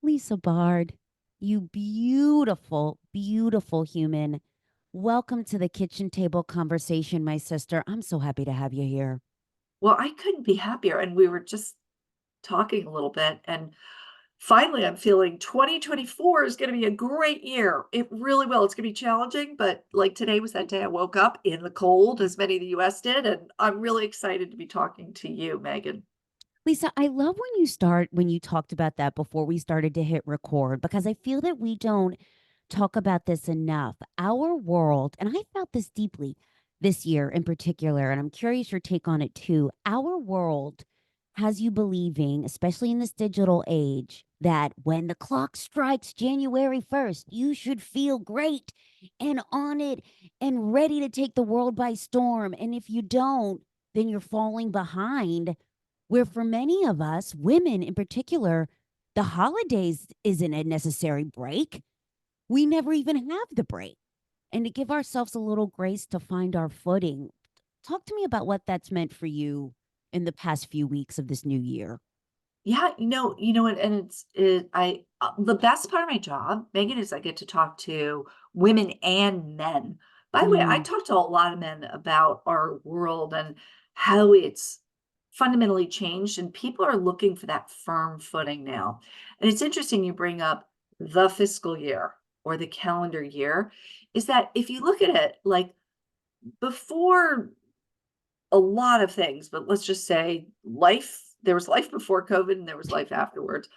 Lisa Baird, you beautiful, beautiful human. Welcome to the kitchen table conversation, my sister. I'm so happy to have you here. Well, I couldn't be happier. And we were just talking a little bit. And finally, I'm feeling 2024 is going to be a great year. It really will. It's going to be challenging, but like today was that day I woke up in the cold, as many of the US did. And I'm really excited to be talking to you, Megan. Lisa, I love when you talked about that before we started to hit record, because I feel that we don't talk about this enough. Our world, and I felt this deeply this year in particular, and I'm curious your take on it too. Our world has you believing, especially in this digital age, that when the clock strikes January 1st, you should feel great and on it and ready to take the world by storm. And if you don't, then you're falling behind. Where for many of us, women in particular, the holidays isn't a necessary break. We never even have the break. And to give ourselves a little grace to find our footing. Talk to me about what that's meant for you in the past few weeks of this new year. Yeah, what, and the best part of my job, Megan, is I get to talk to women and men. By the way, I Mm, talk to a lot of men about our world and how it's fundamentally changed, and people are looking for that firm footing now. And it's interesting you bring up the fiscal year or the calendar year, is that if you look at it, like before a lot of things, but let's just say there was life before COVID and there was life afterwards.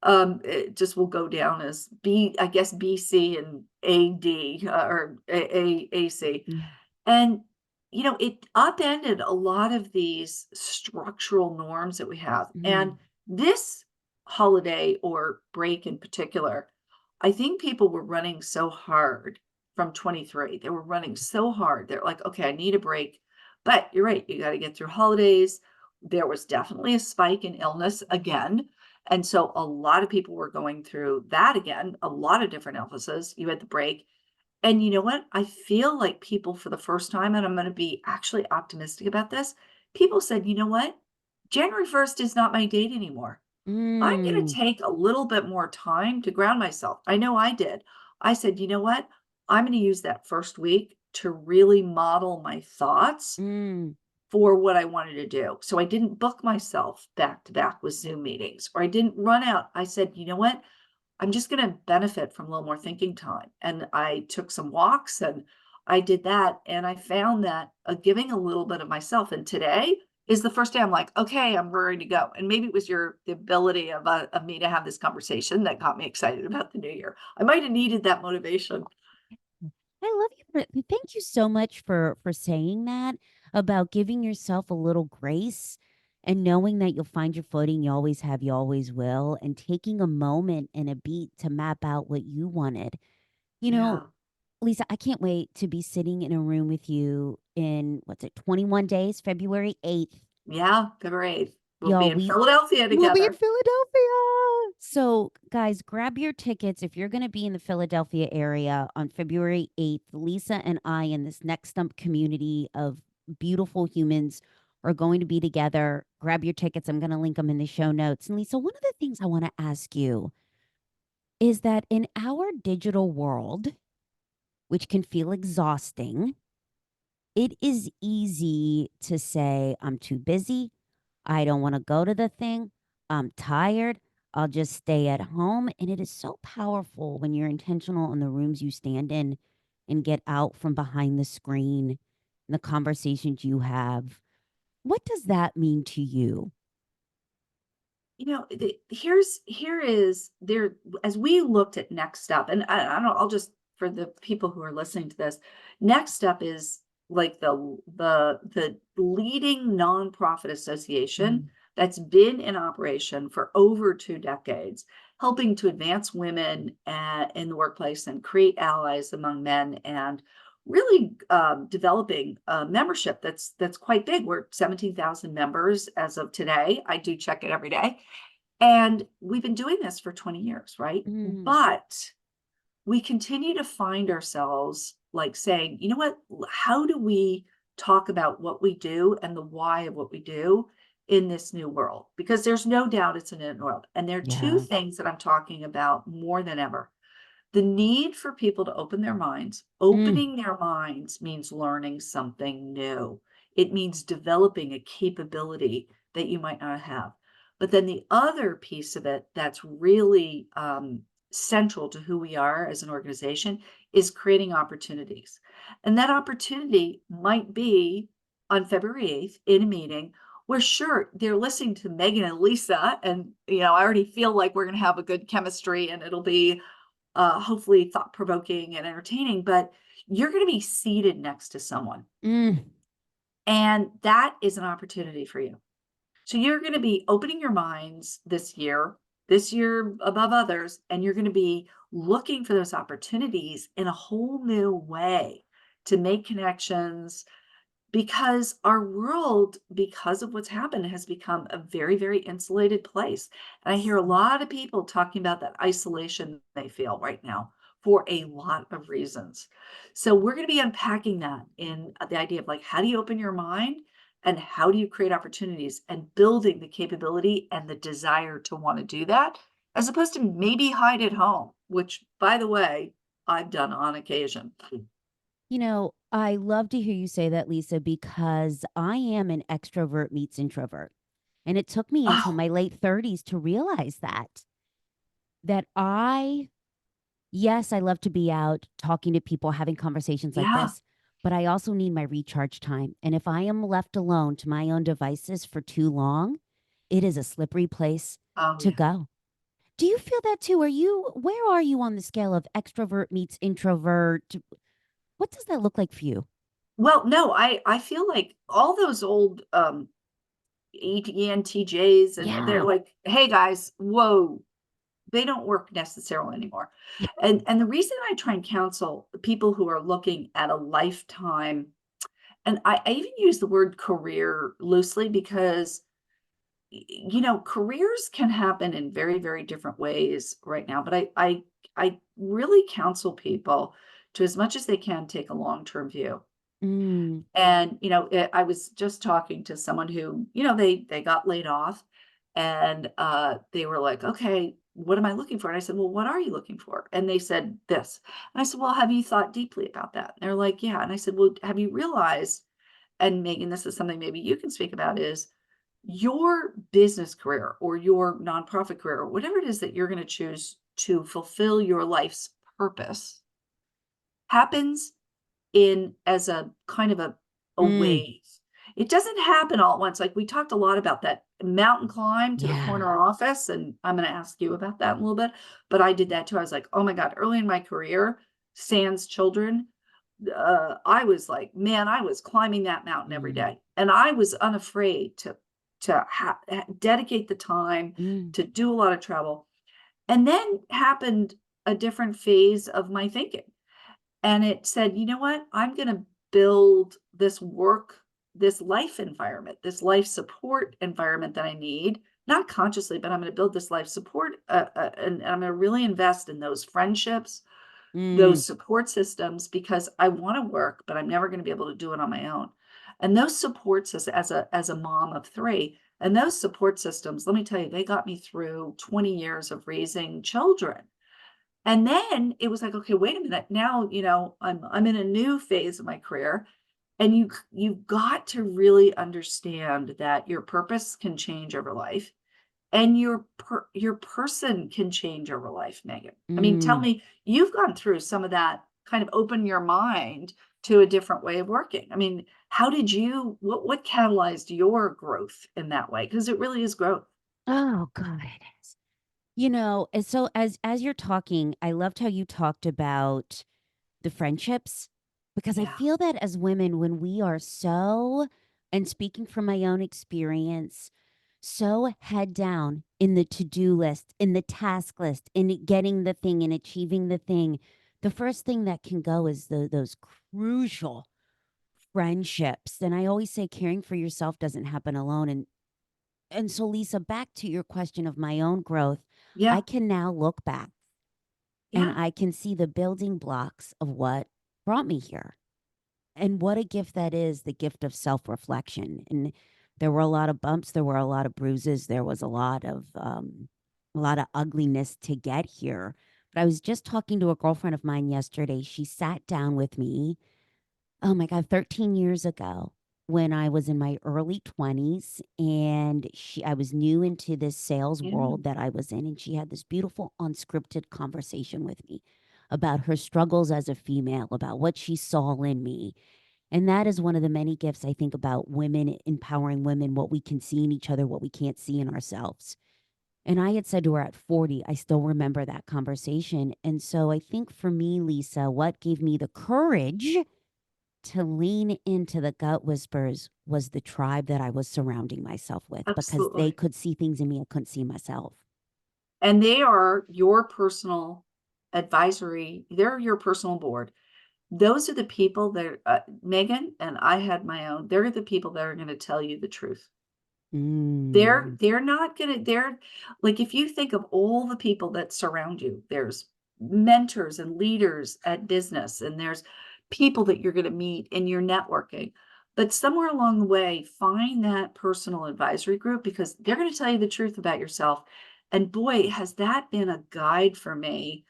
It just will go down as I guess BC and AD or AC. yeah. And, it upended a lot of these structural norms that we have. And Mm, this holiday or break in particular, I think people were running so hard from 23. They were running so hard. They're like, okay, I need a break. But you're right, you got to get through holidays. There was definitely a spike in illness again. And so a lot of people were going through that again, a lot of different illnesses. You had the break. And you know what? I feel like people for the first time, and I'm going to be actually optimistic about this, people said, you know what? January 1st is not my date anymore. I'm going to mm, take a little bit more time to ground myself. I know I did. I said, you know what? I'm going to use that first week to really model my thoughts mm, for what I wanted to do. So I didn't book myself back to back with Zoom meetings, or I didn't run out. I said, you know what? I'm just going to benefit from a little more thinking time. And I took some walks and I did that. And I found that giving a little bit of myself. And today is the first day I'm like, okay, I'm ready to go. And maybe it was the ability of me to have this conversation that got me excited about the new year. I might have needed that motivation. I love you for thank you so much for saying that about giving yourself a little grace and knowing that you'll find your footing, you always have, you always will, and taking a moment and a beat to map out what you wanted. You know, Yeah. Lisa, I can't wait to be sitting in a room with you in what's it, 21 days, February 8th. Yeah. February 8th. We'll be Y'all, in we Philadelphia We'll be in together. Philadelphia. So, guys, grab your tickets if you're going to be in the Philadelphia area on February 8th. Lisa and I, in this NextUp community of beautiful humans, are going to be together. Grab your tickets. I'm going to link them in the show notes. And, Lisa, one of the things I want to ask you is that in our digital world, which can feel exhausting, it is easy to say, I'm too busy. I don't want to go to the thing. I'm tired. I'll just stay at home. And it is so powerful when you're intentional in the rooms you stand in and get out from behind the screen and the conversations you have. What does that mean to you? Here is there as we looked at Next Up, and I don't know, I'll just for the people who are listening to this, Next Up is like the leading nonprofit association Mm, that's been in operation for over 2 decades, helping to advance women in the workplace and create allies among men and really developing a membership that's quite big. We're 17,000 members as of today. I do check it every day. And we've been doing this for 20 years, right? mm, But we continue to find ourselves like saying, you know what? How do we talk about what we do and the why of what we do in this new world because there's no doubt it's a new world. And there are two Yeah. things that I'm talking about more than ever. The need for people to open their minds. Mm. Opening their minds means learning something new. It means developing a capability that you might not have. But then the other piece of it that's really central to who we are as an organization is creating opportunities. And that opportunity might be on February 8th in a meeting where sure they're listening to Megan and Lisa and I already feel like we're going to have a good chemistry and it'll be hopefully thought provoking and entertaining, but you're going to be seated next to someone. Mm. And that is an opportunity for you. So you're going to be opening your minds this year above others, and you're going to be looking for those opportunities in a whole new way to make connections, because our world, because of what's happened, has become a very, very insulated place. And I hear a lot of people talking about that isolation they feel right now for a lot of reasons. So we're going to be unpacking that in the idea of like, how do you open your mind and how do you create opportunities and building the capability and the desire to want to do that, as opposed to maybe hide at home, which, by the way, I've done on occasion. I love to hear you say that, Lisa, because I am an extrovert meets introvert. And it took me until Oh, my late 30s to realize that yes, I love to be out talking to people, having conversations like yeah. this, but I also need my recharge time. And if I am left alone to my own devices for too long, it is a slippery place Oh, to yeah. go. Do you feel that too? Where are you on the scale of extrovert meets introvert? What does that look like for you? Well, no, I feel like all those old, ENTJs and they're Yeah. like, "Hey, guys, whoa," they don't work necessarily anymore. And the reason I try and counsel the people who are looking at a lifetime, and I even use the word career loosely because, careers can happen in very, very different ways right now, but I really counsel people to, as much as they can, take a long-term view. Mm, And, I was just talking to someone who, they got laid off and they were like, okay, what am I looking for? And I said, well, what are you looking for? And they said this. And I said, well, have you thought deeply about that? And they're like, yeah. And I said, well, have you realized, and Megan, this is something maybe you can speak about, is your business career or your nonprofit career or whatever it is that you're going to choose to fulfill your life's purpose happens in as a kind of a mm, wave. It doesn't happen all at once. Like we talked a lot about that mountain climb to the yeah. corner office, and I'm going to ask you about that in a little bit. But I did that too. I was like, oh my God, early in my career, sans children, I was like, man, I was climbing that mountain every Mm, day, and I was unafraid to dedicate the time mm, to do a lot of travel. And then happened a different phase of my thinking and it said, "You know what? I'm gonna build this life environment, this life support environment that I need, not consciously, but I'm gonna build this life support, and I'm gonna really invest in those friendships, mm, those support systems, because I wanna work, but I'm never gonna be able to do it on my own." And those support systems, as a mom of 3, and those support systems, let me tell you, they got me through 20 years of raising children. And then it was like, "Okay, wait a minute. Now, I'm in a new phase of my career." And you've got to really understand that your purpose can change over life and your person can change over life, Megan. I mean, tell mm. me, you've gone through some of that, kind of open your mind to a different way of working. I mean, how did you what catalyzed your growth in that way? Because it really is growth. Oh God, it is. And so as you're talking, I loved how you talked about the friendships because I Yeah. feel that as women, when we are and speaking from my own experience, so head down in the to-do list, in the task list, in getting the thing and achieving the thing, the first thing that can go is those crucial friendships. And I always say caring for yourself doesn't happen alone. And so, Lisa, back to your question of my own growth, I Yeah. can now look back and Yeah. I can see the building blocks of what brought me here. And what a gift that is, the gift of self reflection. And There were a lot of bumps, there were a lot of bruises, there was a lot of ugliness to get here. But I was just talking to a girlfriend of mine yesterday. She sat down with me, oh my God, 13 years ago when I was in my early 20s, and I was new into this sales Yeah, world that I was in, and she had this beautiful unscripted conversation with me about her struggles as a female, about what she saw in me. And that is one of the many gifts I think about women, empowering women, what we can see in each other, what we can't see in ourselves. And I had said to her at 40, I still remember that conversation. And so I think for me, Lisa, what gave me the courage to lean into the gut whispers was the tribe that I was surrounding myself with, because they absolutely. could see things in me I couldn't see myself. And they are your personal advisory, they're your personal board. Those are the people that, Megan and I had my own, they're the people that are going to tell you the truth. Mm. They're not gonna they're like, if you think of all the people that surround you, there's mentors and leaders at business, and there's people that you're gonna meet in your networking. But somewhere along the way, find that personal advisory group because they're gonna tell you the truth about yourself. And boy, has that been a guide for me,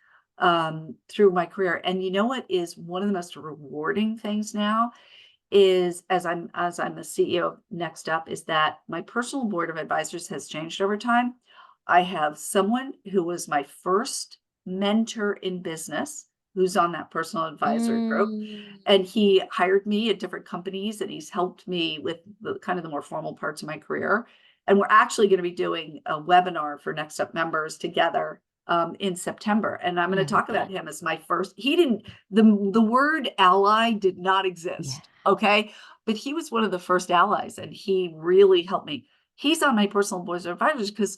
through my career. And you know what is one of the most rewarding things now? Is as I'm the CEO of NextUp, is that my personal board of advisors has changed over time. I have someone who was my first mentor in business who's on that personal advisory group, Mm. and he hired me at different companies, and he's helped me with the kind of the more formal parts of my career. And we're actually going to be doing a webinar for NextUp members together in September, and I'm going to Oh, talk about good. him as my first. He didn't the word ally did not Yeah. exist. Okay. But he was one of the first allies and he really helped me. He's on my personal board of advisors because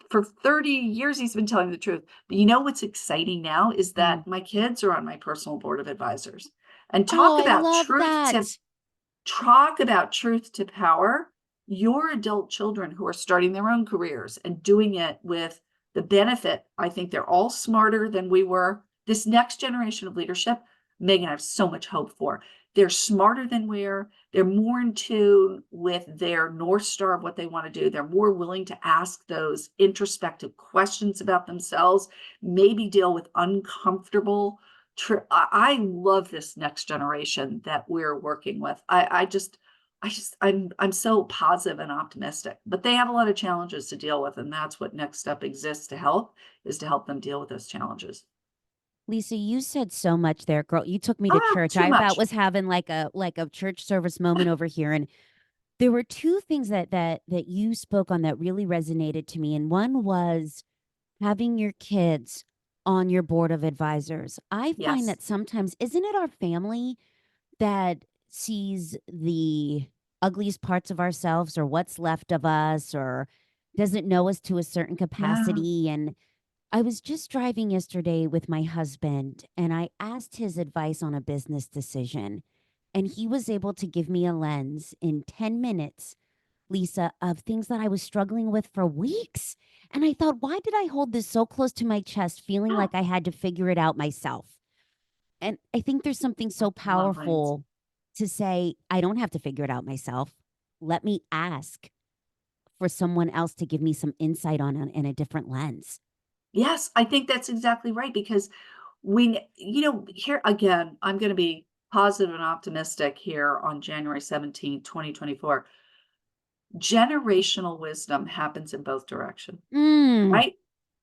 for 30 years he's been telling the truth. But you know what's exciting now is Mm. that my kids are on my personal board of advisors. And Oh, I love that. talk about truth to power. Your adult children who are starting their own careers and doing it with the benefit, I think they're all smarter than we were. This next generation of leadership, Megan, I have so much hope for. They're smarter than we are. They're more in tune with their North Star of what they want to do. They're more willing to ask those introspective questions about themselves, maybe deal with uncomfortable I love this next generation that we're working with. I'm so positive and optimistic, but they have a lot of challenges to deal with, and that's what Next Step exists to help, is to help them deal with those challenges. Lisa, you said so much there, girl. You took me to Ah, church. too I about much. was having like a church service moment over here, and there were two things that you spoke on that really resonated to me. And one was having your kids on your board of advisors. I find Yes. that sometimes, isn't it our family that sees the ugliest parts of ourselves or what's left of us, or doesn't know us to a certain Yeah. capacity? And I was just driving yesterday with my husband and I asked his advice on a business decision. And he was able to give me a lens in 10 minutes, Lisa, of things that I was struggling with for weeks. And I thought, why did I hold this so close to my chest, feeling Yeah. like I had to figure it out myself? And I think there's something so Lovely. powerful to say, I don't have to figure it out myself. Let me ask for someone else to give me some insight on it in a different lens. Yes, I think that's exactly right because here again, I'm going to be positive and optimistic here on January 17th, 2024. Generational wisdom happens in both directions. Mm. Right?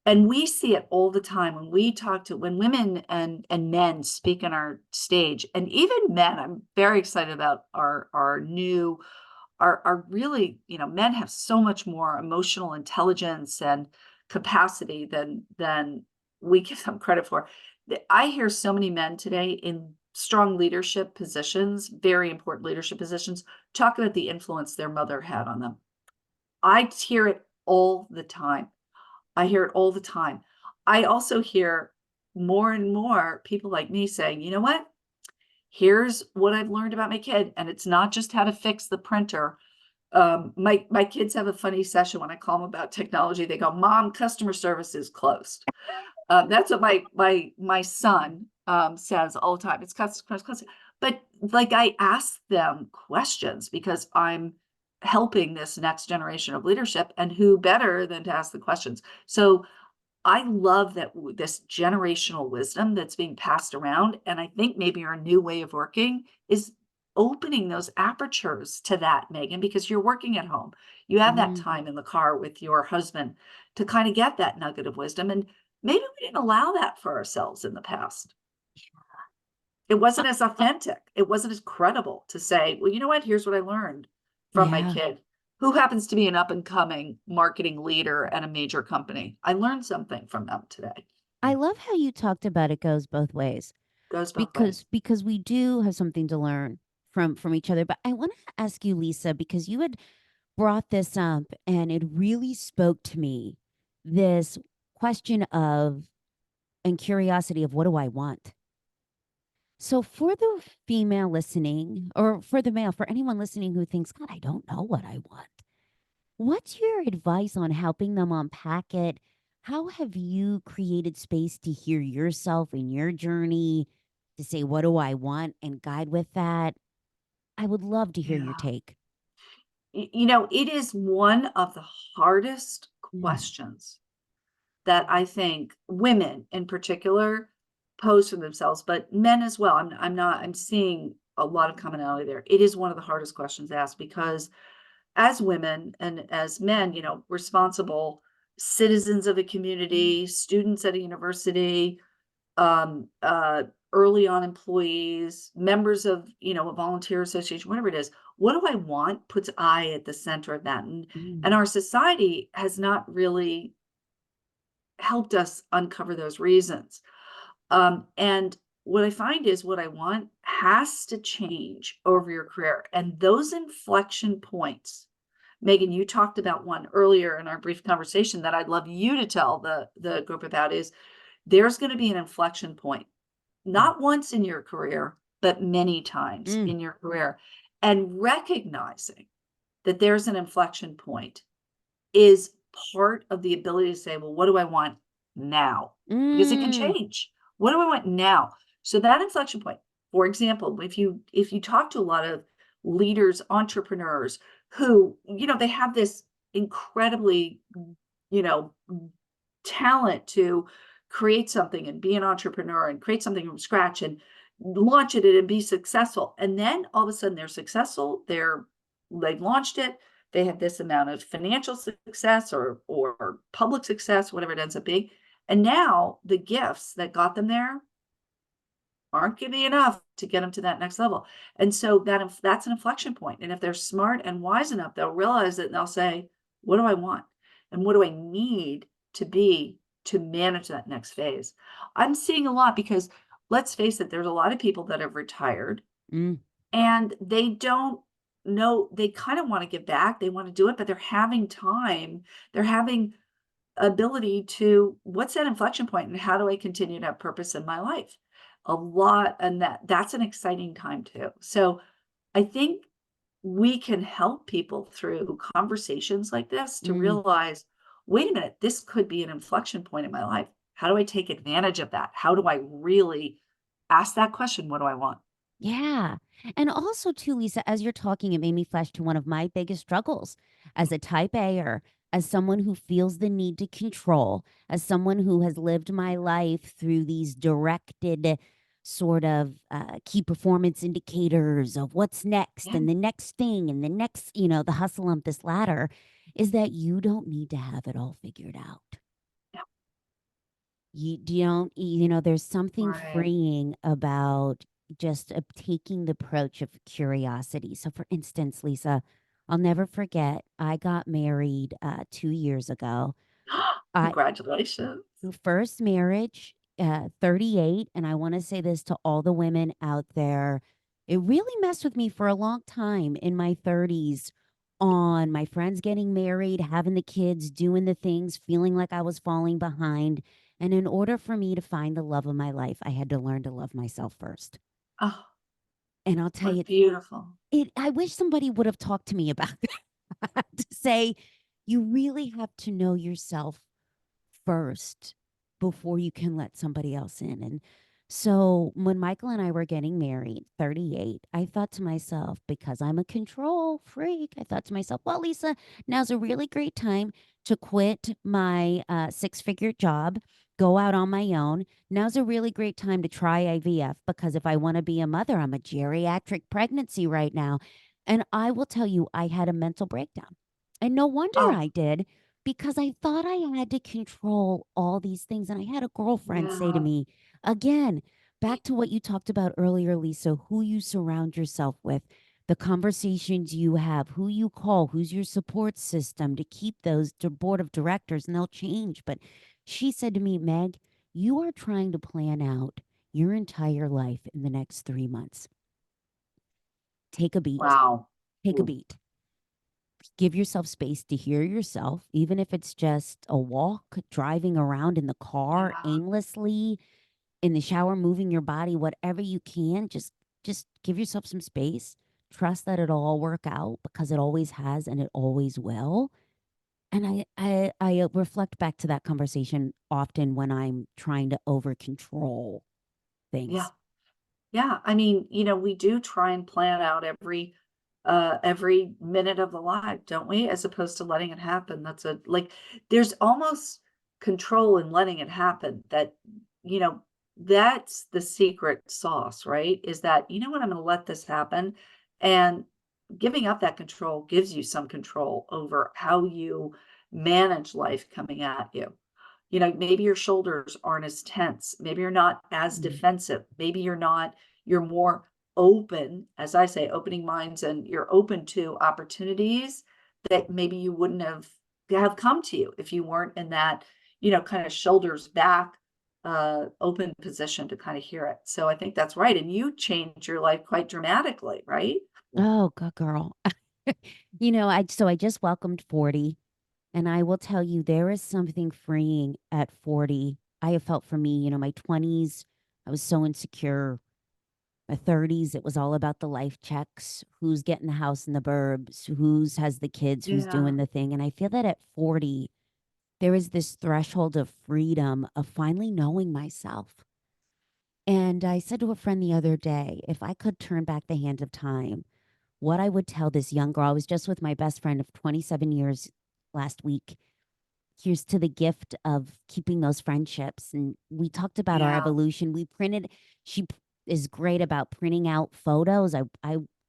And we see it all the time when we talk to when women and men speak on our stage, and even men, I'm very excited about our new are really, men have so much more emotional intelligence and capacity than we give them credit for. I hear so many men today in strong leadership positions, very important leadership positions, talk about the influence their mother had on them. I hear it all the time. I hear it all the time. I also hear more and more people like me saying, "You know what? Here's what I've learned about my kid, and it's not just how to fix the printer." My kids have a funny session when I call them about technology. They go, "Mom, customer service is closed." That's what my son, says all the time. It's customer. But, like, I ask them questions because I'm helping this next generation of leadership, and who better than to ask the questions? So I love that this generational wisdom that's being passed around. And I think maybe our new way of working is opening those apertures to that, Megan, because you're working at home. You have that Mm. time in the car with your husband to kind of get that nugget of wisdom. And maybe we didn't allow that for ourselves in the past. It Uh, wasn't as authentic. It wasn't as credible to say, well, you know what? Here's what I learned from my yeah. kid who happens to be an up and coming marketing leader at a major company. I learned something from them today. I love how you talked about it goes both ways Goes both because ways. we do have something to learn from each other. But I want to ask you, Lisa, because you had brought this up and it really spoke to me, this question of and curiosity of what do I want? So for the female listening, or for the male, for anyone listening who thinks, God, I don't know what I want. What's your advice on helping them unpack it? How have you created space to hear yourself in your journey, to say, what do I want, and guide with that? I would love to hear your Yeah. take. It is one of the hardest Mm. questions that I think women in particular pose for themselves, but men as well. I'm seeing a lot of commonality there. It is one of the hardest questions asked because as women and as men, responsible citizens of a community, students at a university, early on employees, members of, a volunteer association, whatever it is. What do I want puts I at the center of that. And Mm. our society has not really helped us uncover those reasons. And what I find is what I want has to change over your career. And those inflection points, Megan, you talked about one earlier in our brief conversation that I'd love you to tell the group about is there's going to be an inflection point, Mm. not once in your career, but many times Mm. in your career. And recognizing that there's an inflection point is part of the ability to say, well, what do I want now? Because it can Mm. change. What do I want now? So that inflection point, for example, if you talk to a lot of leaders, entrepreneurs who, they have this incredibly, you know, talent to create something and be an entrepreneur and create something from scratch and launch it and be successful. And then all of a sudden they're successful, they've launched it, they have this amount of financial success or public success, whatever it ends up being. And now the gifts that got them there aren't gonna be enough to get them to that next level. And so that's an inflection point. And if they're smart and wise enough, they'll realize it and they'll say, what do I want? And what do I need to be to manage that next phase? I'm seeing a lot because let's face it, there's a lot of people that have retired Mm. and they don't know, they kind of want to give back, they want to do it, but they're having time, they're having ability to what's that inflection point and how do I continue to have purpose in my life? A lot, and that's an exciting time too. So I think we can help people through conversations like this to Mm. realize, wait a minute, this could be an inflection point in my life. How do I take advantage of that? How do I really ask that question? What do I want? Yeah. And also, too, Lisa, as you're talking, it made me flash to one of my biggest struggles as a type Aer, as someone who feels the need to control, as someone who has lived my life through these directed sort of key performance indicators of what's next Yeah, and the next thing and the next, the hustle up this ladder, is that you don't need to have it all figured out. yeah, You don't, there's something right. freeing about just taking the approach of curiosity. So, for instance, Lisa, I'll never forget, I got married 2 years ago. I Congratulations. First marriage, 38, and I want to say this to all the women out there. It really messed with me for a long time in my 30s on my friends getting married, having the kids, doing the things, feeling like I was falling behind. And in order for me to find the love of my life, I had to learn to love myself first. Oh, And I'll tell what you, beautiful. I wish somebody would have talked to me about that to say, you really have to know yourself first before you can let somebody else in. And So when Michael and I were getting married, 38, I thought to myself, because I'm a control freak, I thought to myself, well, Lisa, now's a really great time to quit my 6-figure job, go out on my own. Now's a really great time to try IVF because if I want to be a mother, I'm a geriatric pregnancy right now. And I will tell you, I had a mental breakdown. And no wonder Oh, I did because I thought I had to control all these things. And I had a girlfriend say to yeah, me, again, back to what you talked about earlier, Lisa, who you surround yourself with, the conversations you have, who you call, who's your support system to keep those to board of directors, and they'll change. But she said to me, Meg, you are trying to plan out your entire life in the next 3 months. Take a beat. wow. Take a Ooh, beat. Give yourself space to hear yourself, even if it's just a walk, driving around in the car yeah, aimlessly, in the shower, moving your body, whatever you can, just give yourself some space. Trust that it'll all work out because it always has and it always will. And I reflect back to that conversation often when I'm trying to over control yeah. things. Yeah, I mean, we do try and plan out every minute of the life, don't we? As opposed to letting it happen. That's a like there's almost control in letting it happen that, you know, that's the secret sauce, right? Is that, you know what, I'm gonna let this happen. And giving up that control gives you some control over how you manage life coming at you. Maybe your shoulders aren't as tense. Maybe you're not as Mm. defensive. Maybe you're more open, as I say, opening minds, and you're open to opportunities that maybe you wouldn't have come to you if you weren't in that, kind of shoulders back, open position to kind of hear it. So I think that's right. And you changed your life quite dramatically, right? Oh, good girl. I just welcomed 40. And I will tell you, there is something freeing at 40. I have felt for me, my 20s, I was so insecure. My 30s, it was all about the life checks, who's getting the house in the burbs, who's has the kids, who's Yeah. doing the thing. And I feel that at 40, there is this threshold of freedom of finally knowing myself. And I said to a friend the other day, if I could turn back the hand of time, what I would tell this young girl, I was just with my best friend of 27 years last week. Here's to the gift of keeping those friendships. And we talked about our Yeah. evolution. Is great about printing out photos.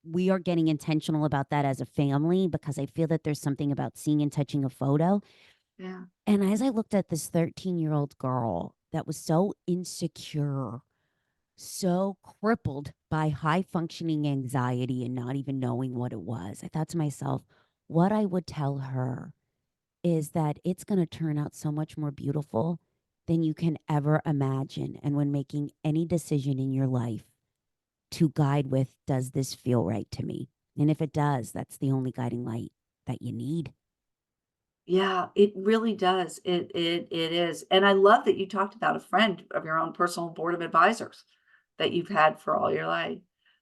We are getting intentional about that as a family because I feel that there's something about seeing and touching a photo. Yeah. And as I looked at this 13-year-old girl that was so insecure, so crippled by high functioning anxiety and not even knowing what it was, I thought to myself, what I would tell her is that it's going to turn out so much more beautiful than you can ever imagine. And when making any decision in your life, to guide with, does this feel right to me? And if it does, that's the only guiding light that you need. Yeah, it really does. It is. And I love that you talked about a friend of your own personal board of advisors that you've had for all your life.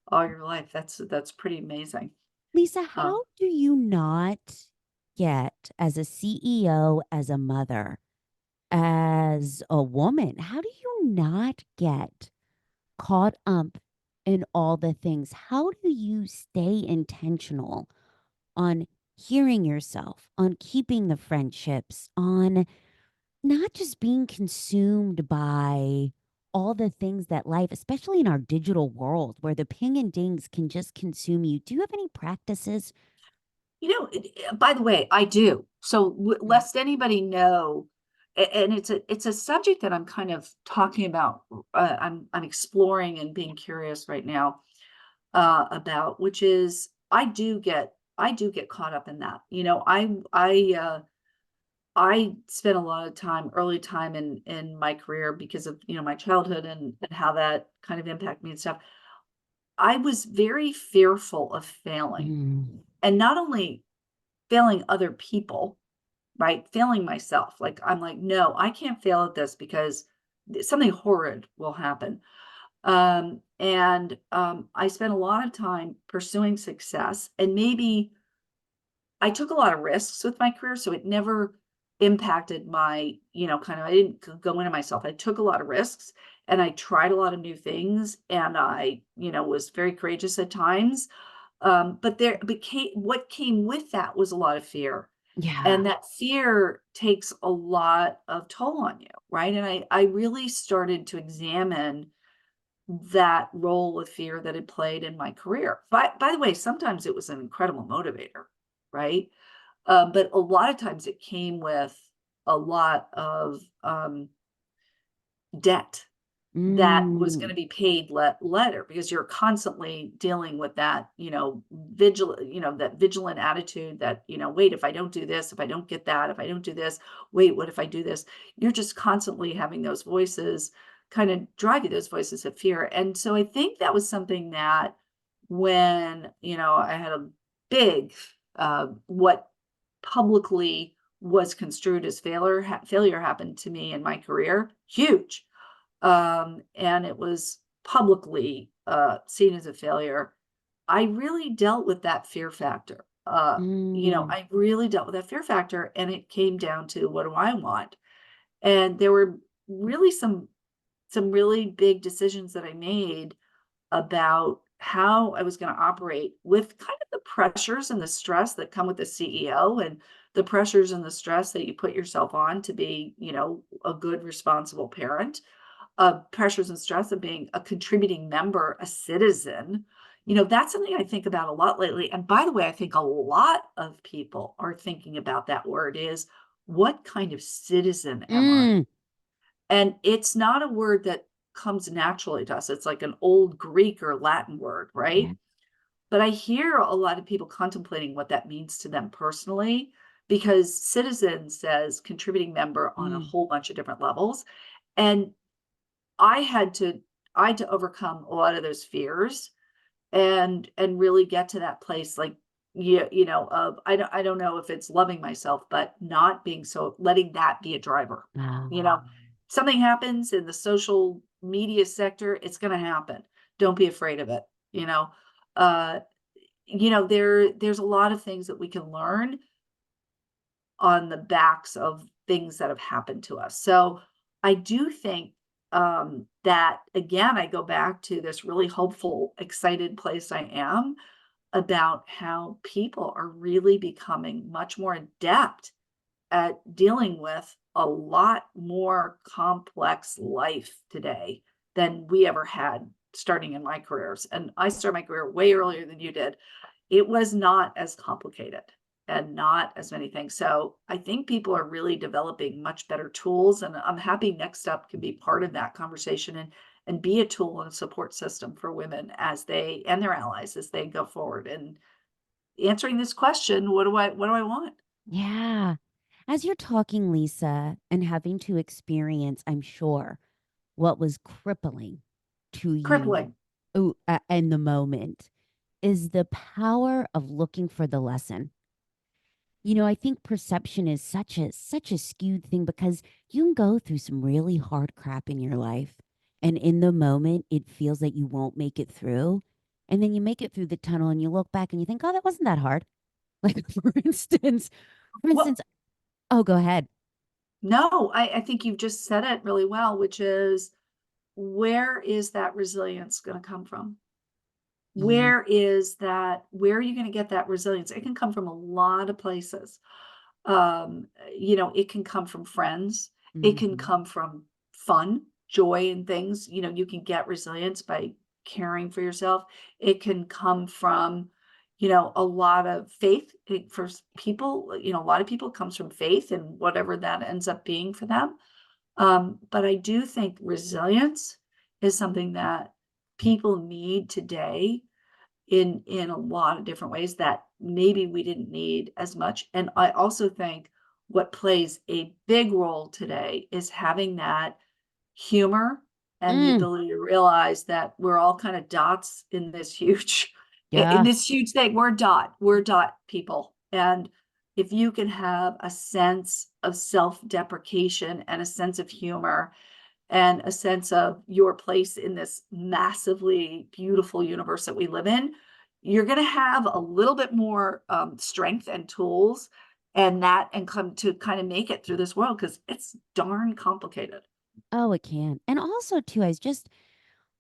All your life. That's pretty amazing. Lisa, Um, how do you not get, as a CEO, as a mother, as a woman, how do you not get caught up in all the things? How do you stay intentional on hearing yourself, on keeping the friendships, on not just being consumed by all the things that life, especially in our digital world where the ping and dings can just consume you? Do you have any practices? by the way, I do. So Mm. lest anybody know, and it's a subject that I'm kind of talking about. I'm exploring and being curious right now about, which is I do get caught up in that. I spent a lot of time, early time in my career because of, my childhood and how that kind of impacted me and stuff. I was very fearful of failing, Mm. and not only failing other people, right? Failing myself. Like I'm like, no, I can't fail at this because something horrid will happen. And I spent a lot of time pursuing success, and maybe I took a lot of risks with my career, so it never. impacted my, kind of I didn't go into myself. I took a lot of risks and I tried a lot of new things and I, was very courageous at times. But what came with that was a lot of fear. Yeah. And that fear takes a lot of toll on you, right? And I really started to examine that role of fear that it played in my career. By the way, sometimes it was an incredible motivator, right? But a lot of times it came with a lot of debt that was Mm. gonna be paid later because you're constantly dealing with that, that vigilant attitude that, "Wait, if I don't do this, if I don't get that, if I don't do this, wait, what if I do this?" You're just constantly having those voices kinda drive you, those voices of fear, and so I think that was something that when, I had a big, what publicly was construed as failure happened to me in my career, huge. And it was publicly seen as a failure. I really dealt with that fear factor. Mm. I really dealt with that fear factor, and it came down to what do I want? And there were really some really big decisions that I made about how I was going to operate with kind of the pressures and the stress that come with the CEO and the pressures and the stress that you put yourself on to be, a good, responsible parent, pressures and stress of being a contributing member, a citizen. That's something I think about a lot lately. And by the way, I think a lot of people are thinking about that word is what kind of citizen am I? Mm. And it's not a word that comes naturally to us. It's like an old Greek or Latin word, Yeah. right? But I hear a lot of people contemplating what that means to them personally because citizen says contributing member on a Mm. whole bunch of different levels. And I had to I had to overcome a lot of those fears and really get to that place like of I don't know if it's loving myself, but not being so letting that be a driver. You Ah. know, something happens in the social media sector, it's going to happen. Don't be afraid of it, you know. Uh there's a lot of things that we can learn on the backs of things that have happened to us. So I do think that again, I go back to this really hopeful, excited place I am about how people are really becoming much more adept at dealing with a lot more complex life today than we ever had starting in my careers. And I started my career way earlier than you did. It was not as complicated and not as many things. So I think people are really developing much better tools. And I'm happy NextUp can be part of that conversation and be a tool and a support system for women as they and their allies as they go forward. And answering this question, what do I want? Yeah. As you're talking, Lisa, and having to experience, I'm sure, what was crippling to you Crippling. in the moment is the power of looking for the lesson. I think perception is such a skewed thing because you can go through some really hard crap in your life and in the moment it feels like you won't make it through. And then you make it through the tunnel and you look back and you think, "Oh, that wasn't that hard." Like for Well, instance, oh, go ahead. no, I think you've just said it really well, which is where is that resilience going to come from? Where are you going to get that resilience? It can come from a lot of places. It can come from friends. It can Mhm. come from fun, joy and things. You can get resilience by caring for yourself. It can come from, a lot of faith. People, a lot of people comes from faith and whatever that ends up being for them. But I do think resilience is something that people need today in a lot of different ways that maybe we didn't need as much. And I also think what plays a big role today is having that humor and the Mm, ability to realize that we're all kind of dots in this huge in yeah. this huge thing. We're dot people. And if you can have a sense of self-deprecation and a sense of humor and a sense of your place in this massively beautiful universe that we live in, you're going to have a little bit more strength and tools and come to kind of make it through this world because it's darn complicated. Oh, it can. And also, too, I was just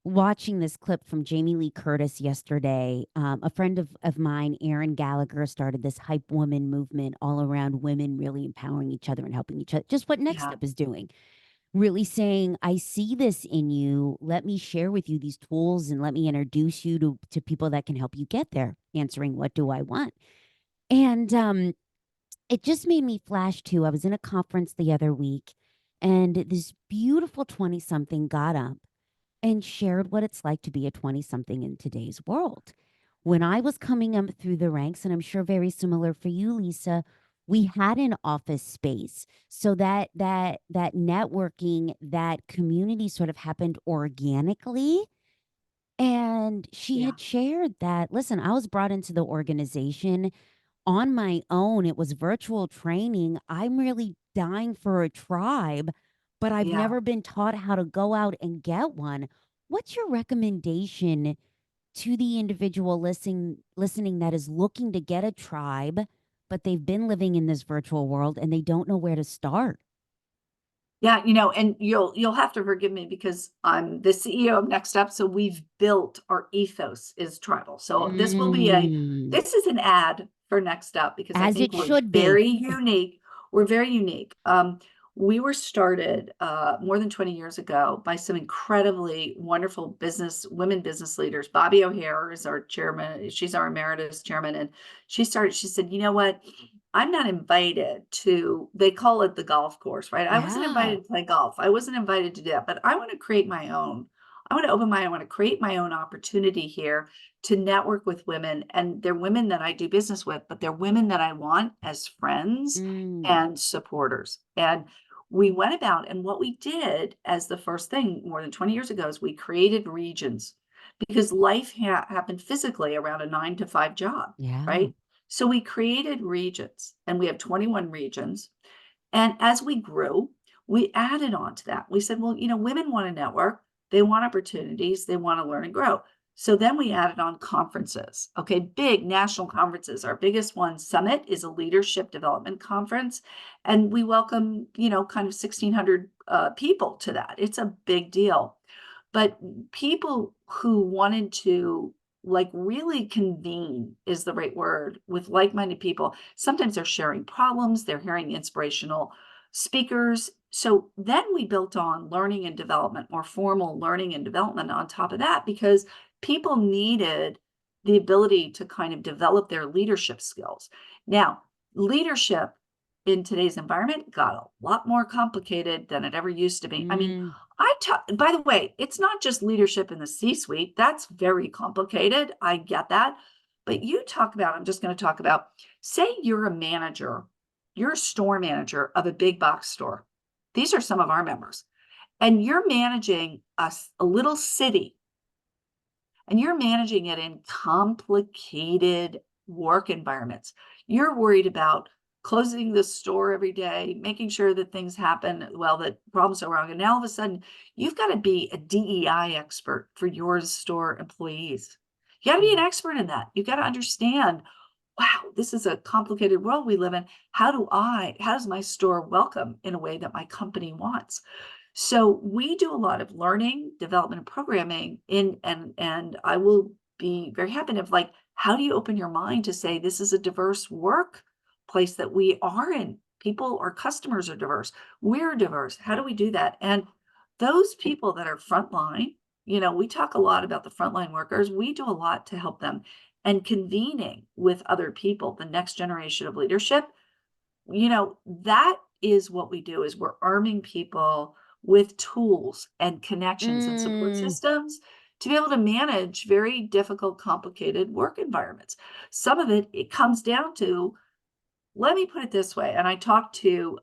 watching this clip from Jamie Lee Curtis yesterday. A friend of mine, Erin Gallagher, started this hype woman movement all around women really empowering each other and helping each other. Just what Yeah, NextUp is doing. Really saying, I see this in you. Let me share with you these tools and let me introduce you to people that can help you get there. Answering, what do I want? And it just made me flash too. I was in a conference the other week, and this beautiful 20 something got up and shared what it's like to be a 20 something in today's world. When I was coming up through the ranks, and I'm sure very similar for you, Lisa, we had an office space. So that networking, that community sort of happened organically. And she yeah, had shared that, listen, I was brought into the organization on my own. It was virtual training. I'm really dying for a tribe, but I've yeah. never been taught how to go out and get one. What's your recommendation to the individual listening that is looking to get a tribe, but they've been living in this virtual world and they don't know where to start? Yeah, and you'll have to forgive me because I'm the CEO of NextUp, so we've built our ethos is tribal. So Mm, this is an ad for NextUp because I as think it we're should be. very unique. We're very unique. We were started more than 20 years ago by some incredibly wonderful women business leaders. Bobby O'Hare is our chairman. She's our emeritus chairman, and she said, you know what? I'm not invited to, they call it the golf course, right? I wasn't Yeah. invited to play golf. I wasn't invited to do that, but I want to create my own. I want to create my own opportunity here to network with women. And they're women that I do business with, but they're women that I want as friends Mm, and supporters. And we went about, and what we did as the first thing more than 20 years ago is we created regions because life happened physically around a 9 to 5 job, yeah. right? So we created regions and we have 21 regions. And as we grew, we added on to that. We said, well, women want to network, they want opportunities, they want to learn and grow. So then we added on conferences. Okay, big national conferences. Our biggest one, Summit, is a leadership development conference. And we welcome, kind of 1,600 people to that. It's a big deal. But people who wanted to like really convene is the right word with like-minded people. Sometimes they're sharing problems, they're hearing inspirational speakers. So then we built on learning and development, more formal learning and development on top of that, because people needed the ability to kind of develop their leadership skills. Now, leadership in today's environment got a lot more complicated than it ever used to be. I mean, Mm, by the way, it's not just leadership in the C-suite. That's very complicated. I get that. But I'm just going to talk about, say you're a manager, you're a store manager of a big box store. These are some of our members, and you're managing a little city and you're managing it in complicated work environments. You're worried about closing the store every day, making sure that things happen well, that problems are wrong. And now all of a sudden, you've got to be a DEI expert for your store employees. You got to be an mm, expert in that. You got to understand, wow, this is a complicated world we live in. How does my store welcome in a way that my company wants? So we do a lot of learning, development, and programming in and I will be very happy if like, how do you open your mind to say this is a diverse workplace that we are in? People, our customers are diverse. We're diverse. How do we do that? And those people that are frontline, we talk a lot about the frontline workers. We do a lot to help them and convening with other people, the next generation of leadership. That is what we do is we're arming people with tools and connections and support mm, systems to be able to manage very difficult, complicated work environments. Some of it comes down to, let me put it this way, and I talked to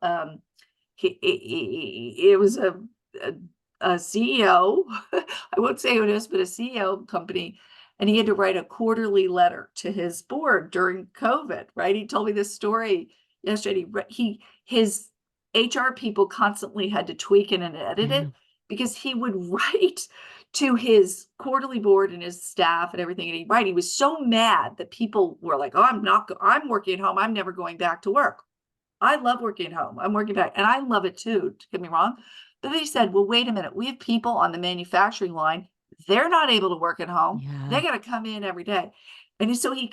it was a, CEO. I won't say who it is, but a CEO of a company, and he had to write a quarterly letter to his board during COVID. Right? He told me this story yesterday. His HR people constantly had to tweak it and edit yeah. it because he would write to his quarterly board and his staff and everything. And he was so mad that people were like, "Oh, I'm working at home. I'm never going back to work." I love working at home. I'm working back and I love it too, don't get me wrong. But they said, well, wait a minute. We have people on the manufacturing line. They're not able to work at home. They Yeah. got to come in every day. And so he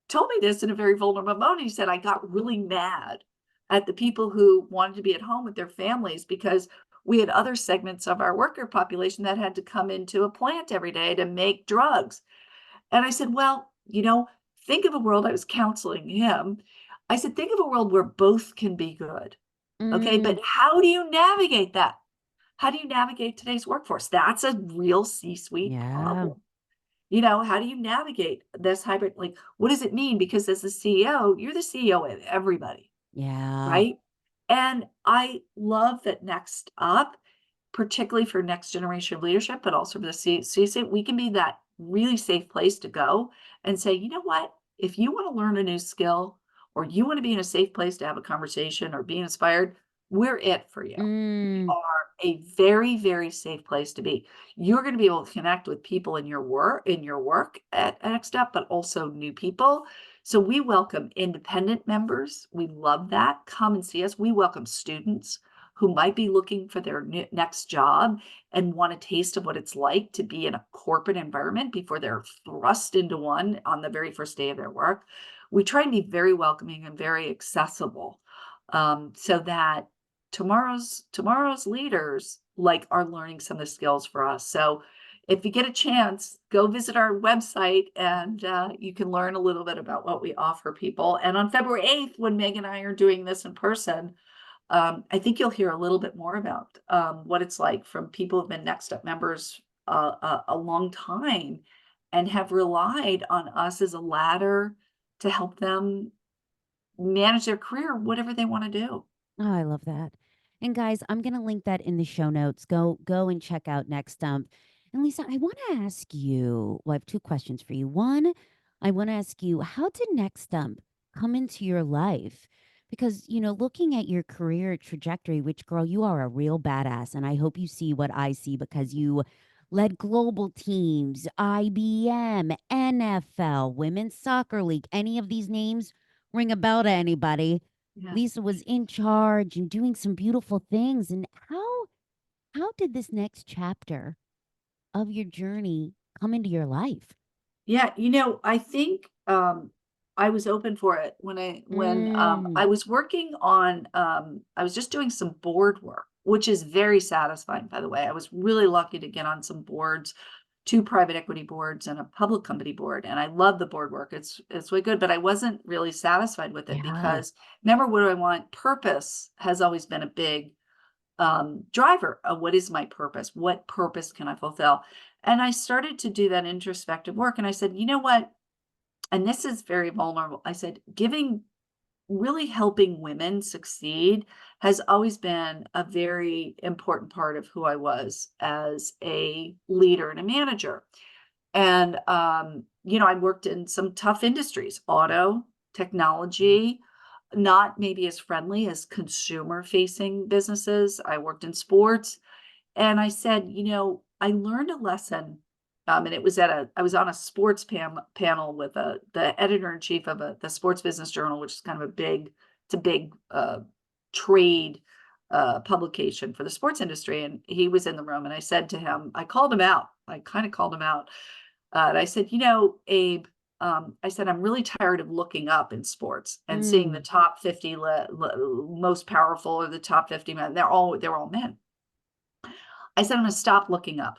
told me this in a very vulnerable moment. He said, I got really mad at the people who wanted to be at home with their families because we had other segments of our worker population that had to come into a plant every day to make drugs. And I said, well, think of a world, I was counseling him. I said, think of a world where both can be good. Okay. Mm, But how do you navigate that? How do you navigate today's workforce? That's a real C suite yeah. problem. How do you navigate this hybrid? Like, what does it mean? Because as the CEO, you're the CEO of everybody, Yeah. right? And I love that Next Up, particularly for next generation of leadership, but also for the C-suite, we can be that really safe place to go and say, you know what? If you want to learn a new skill or you want to be in a safe place to have a conversation or be inspired, we're it for you. We Mm, are a very, very safe place to be. You're going to be able to connect with people in your work at Next Up, but also new people. So we welcome independent members. We love that. Come and see us. We welcome students who might be looking for their next job and want a taste of what it's like to be in a corporate environment before they're thrust into one on the very first day of their work. We try and be very welcoming and very accessible, so that tomorrow's leaders like are learning some of the skills for us. So if you get a chance, go visit our website and you can learn a little bit about what we offer people. And on February 8th, when Meg and I are doing this in person, I think you'll hear a little bit more about what it's like from people who've been Next Up members a long time and have relied on us as a ladder to help them manage their career, whatever they want to do. oh, I love that. And guys, I'm gonna link that in the show notes. Go and check out Next Dump. And Lisa, I want to ask you. Well, I have two questions for you. One, I want to ask you, how did Next Dump come into your life? Because looking at your career trajectory, which girl, you are a real badass, and I hope you see what I see because you led global teams, IBM, NFL, Women's Soccer League. Any of these names ring a bell to anybody? Yeah. Lisa was in charge and doing some beautiful things. And how did this next chapter of your journey come into your life? Yeah, I think, I was open for it when Mm, I was working on, I was just doing some board work, which is very satisfying, by the way. I was really lucky to get on some boards, 2 private equity boards and a public company board, and I love the board work. It's really good, but I wasn't really satisfied with it yeah. because remember, what do I want? Purpose has always been a big driver of what is my purpose? What purpose can I fulfill? And I started to do that introspective work. And I said, you know what? And this is very vulnerable. I said, really helping women succeed has always been a very important part of who I was as a leader and a manager. And, I worked in some tough industries, auto, technology, not maybe as friendly as consumer facing businesses. I worked in sports. And I said, I learned a lesson. And it was I was on a sports panel with the editor in chief of the Sports Business Journal, which is kind of it's a big trade publication for the sports industry. And he was in the room. And I said to him, I called him out. I kind of called him out. And I said, Abe, I said, I'm really tired of looking up in sports and seeing the Mm, top 50 most powerful or the top 50 men. They're all men. I said, I'm going to stop looking up.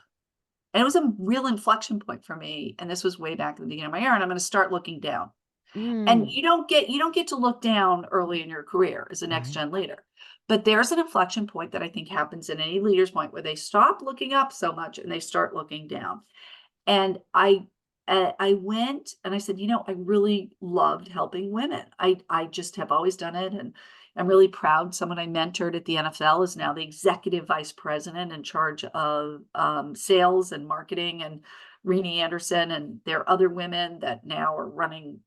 And it was a real inflection point for me. And this was way back at the beginning of my era. And I'm going to start looking down. And mm, you don't get to look down early in your career as a next right. gen leader. But there's an inflection point that I think happens in any leader's point where they stop looking up so much and they start looking down. And I went and I said, I really loved helping women. I just have always done it, and I'm really proud. Someone I mentored at the NFL is now the executive vice president in charge of sales and marketing, and Renee Anderson. And there are other women that now are running,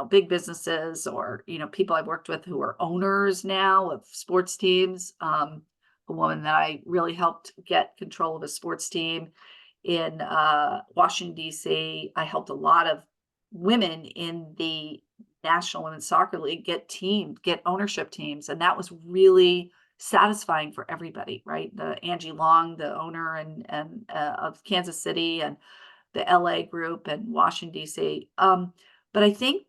big businesses, or people I've worked with who are owners now of sports teams. A woman that I really helped get control of a sports team in Washington, D.C. I helped a lot of women in the National Women's Soccer League get ownership teams, and that was really satisfying for everybody, right? The Angie Long, the owner of Kansas City, and the LA group and Washington, DC. But I think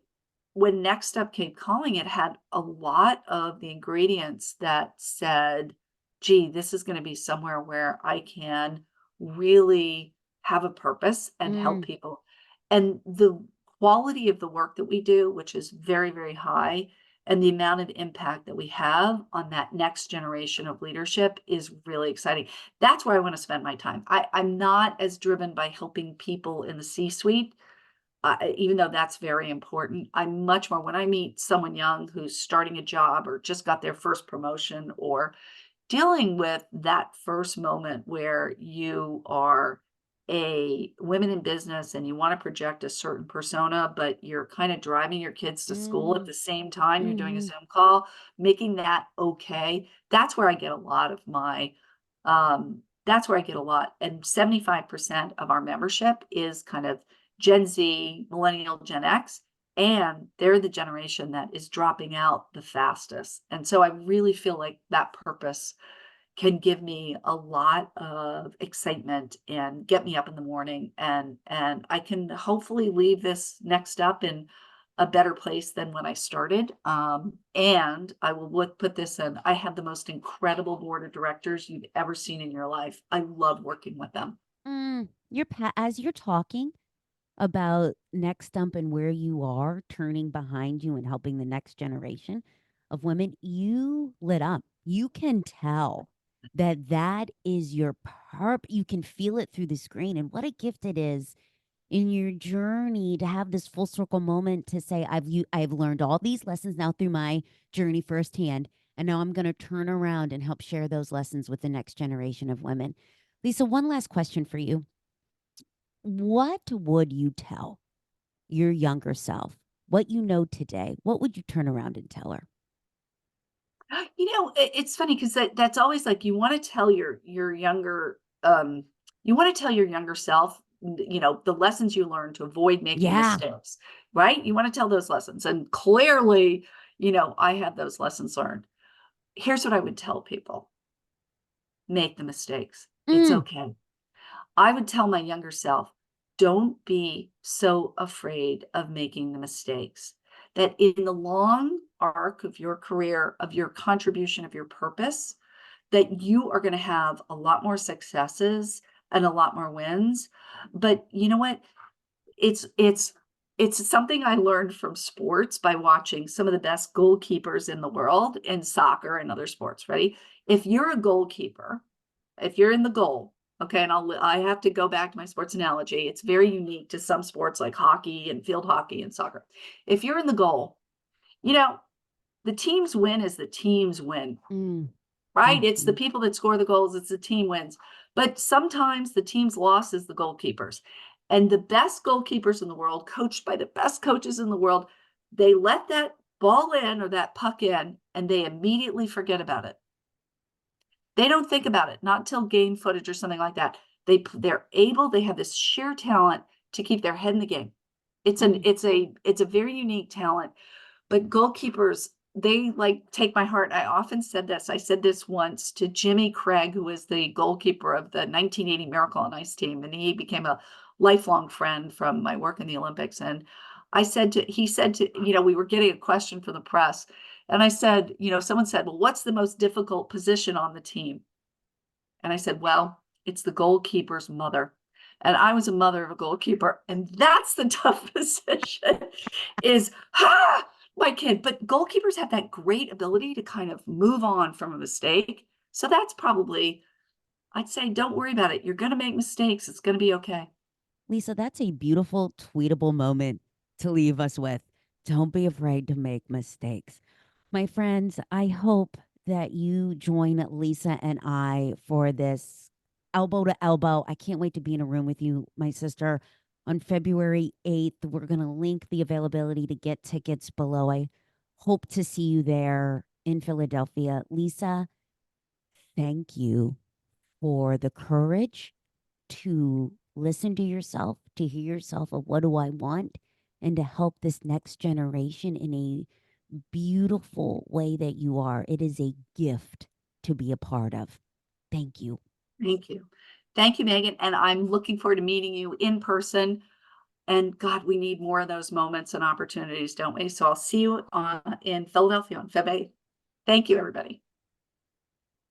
when Next Up came calling, it had a lot of the ingredients that said, gee, this is going to be somewhere where I can really have a purpose and help Mm, people. And the quality of the work that we do, which is very, very high, and the amount of impact that we have on that next generation of leadership is really exciting. That's where I want to spend my time. I'm not as driven by helping people in the C suite, even though that's very important. I'm much more when I meet someone young who's starting a job or just got their first promotion or dealing with that first moment where you are a women in business and you want to project a certain persona, but you're kind of driving your kids to school at mm, the same time you're doing a mhm, Zoom call, making that okay. That's where I get a lot of my that's where I get a lot. And 75% of our membership is kind of Gen Z, millennial, Gen X, and they're the generation that is dropping out the fastest. And so I really feel like that purpose can give me a lot of excitement and get me up in the morning, and I can hopefully leave this Next Up in a better place than when I started. And I will put this in. I have the most incredible board of directors you've ever seen in your life. I love working with them. as you're talking about next stump and where you are turning behind you and helping the next generation of women, you lit up. You can tell that that is your you can feel it through the screen, and what a gift it is in your journey to have this full circle moment to say I've learned all these lessons now through my journey firsthand, and now I'm going to turn around and help share those lessons with the next generation of women. Lisa, one last question for you. What would you tell your younger self what you know today? What would you turn around and tell her? It's funny because that's always like you want to tell your younger you want to tell your younger self, the lessons you learned to avoid making Yeah. mistakes, right? You want to tell those lessons. And clearly, I have those lessons learned. Here's what I would tell people: make the mistakes. It's Mm, okay. I would tell my younger self, don't be so afraid of making the mistakes. That in the long arc of your career, of your contribution, of your purpose, that you are going to have a lot more successes and a lot more wins. But you know what? It's it's it's something I learned from sports by watching some of the best goalkeepers in the world in soccer and other sports. Ready? If you're a goalkeeper, if you're in the goal, okay, and I have to go back to my sports analogy. It's very unique to some sports like hockey and field hockey and soccer. If you're in the goal, you know, the teams win as the teams win, mm, right? It's the mhm. people that score the goals, it's the team wins. But sometimes the team's loss is the goalkeepers. And the best goalkeepers in the world, coached by the best coaches in the world, they let that ball in or that puck in and they immediately forget about it. They don't think about it, not until game footage or something like that. They have this sheer talent to keep their head in the game. Mm, It's a very unique talent, but goalkeepers, they like take my heart. I often said this. I said this once to Jimmy Craig, who was the goalkeeper of the 1980 Miracle on Ice team, and he became a lifelong friend from my work in the Olympics. And he said to, we were getting a question from the press, and I said, someone said, well, what's the most difficult position on the team? And I said, well, it's the goalkeeper's mother. And I was a mother of a goalkeeper. And that's the tough position is, my kid. But goalkeepers have that great ability to kind of move on from a mistake. So that's probably, I'd say, don't worry about it. You're going to make mistakes. It's going to be okay. Lisa, that's a beautiful, tweetable moment to leave us with. Don't be afraid to make mistakes. My friends, I hope that you join Lisa and I for this elbow to elbow. I can't wait to be in a room with you, my sister, on February 8th. We're going to link the availability to get tickets below. I hope to see you there in Philadelphia. Lisa, thank you for the courage to listen to yourself, to hear yourself of what do I want, and to help this next generation in a beautiful way that you are. It is a gift to be a part of. Thank you. Thank you. Thank you, Megan, and I'm looking forward to meeting you in person, and God, we need more of those moments and opportunities, don't we? So I'll see you in Philadelphia on Feb 8th. Thank you, everybody.